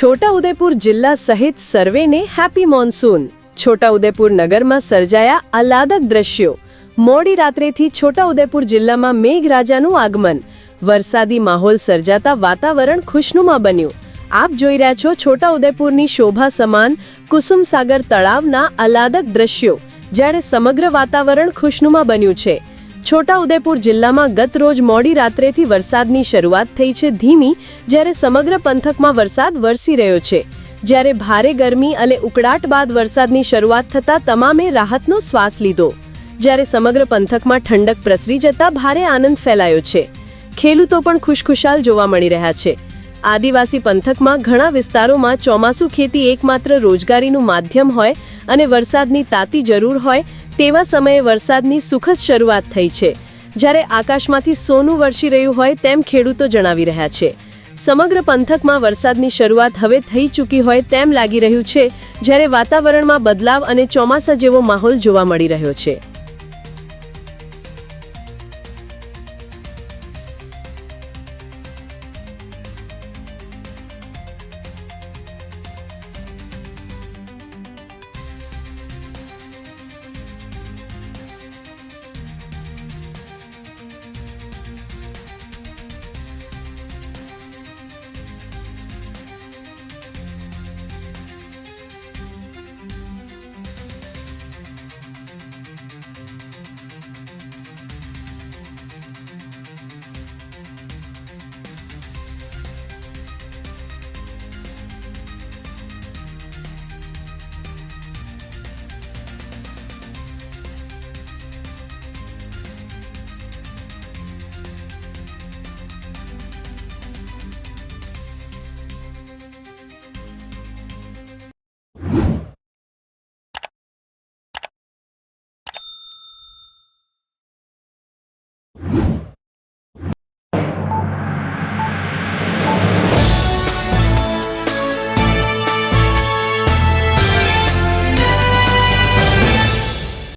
છોટાઉદેપુર જિલ્લા સહિત સર્વેને happy monsoon. Chhota Udepur નગરમાં સર્જાયા આહલાદક દ્રશ્યો। મોડી રાત્રેથી છોટાઉદેપુર જિલ્લામાં મેઘરાજાનું આગમન। વરસાદી માહોલ સર્જાતા વાતાવરણ ખુશનુમા બન્યું। આપ જોઈ રહ્યા છો છોટાઉદેપુરની શોભા સમાન કુસુમસાગર તળાવના આહલાદક દ્રશ્યો, જ્યારે સમગ્ર વાતાવરણ ખુશનુમા બન્યું છે। છોટાઉદેપુર જિલ્લામાં ગત રોજ મોડી રાત્રેથી વરસાદની શરૂઆત થઈ છે ધીમી, જ્યારે સમગ્ર પંથકમાં વરસાદ વરસી રહ્યો છે। જ્યારે ભારે ગરમી અને ઉકળાટ બાદ વરસાદની શરૂઆત થતાં તમામે રાહતનો શ્વાસ લીધો। જ્યારે સમગ્ર પંથકમાં ઠંડક પ્રસરી જતા ભારે આનંદ ફેલાયો છે। ખેડૂતો પણ ખુશખુશાલ જોવા મળી રહ્યા છે। આદિવાસી પંથકમાં ઘણા વિસ્તારોમાં ચોમાસુ ખેતી એકમાત્ર રોજગારીનું માધ્યમ હોય અને વરસાદની તાતી જરૂર હોય તેવા સમયે વરસાદની સુખદ શરૂઆત થઈ છે। જ્યારે આકાશમાંથી સોનું વરસી રહ્યું હોય તેમ ખેડૂતો જણાવી રહ્યા છે। સમગ્ર પંથકમાં વરસાદની શરૂઆત હવે થઈ ચૂકી હોય તેમ લાગી રહ્યું છે, જ્યારે વાતાવરણમાં બદલાવ અને ચોમાસા જેવો માહોલ જોવા મળી રહ્યો છે।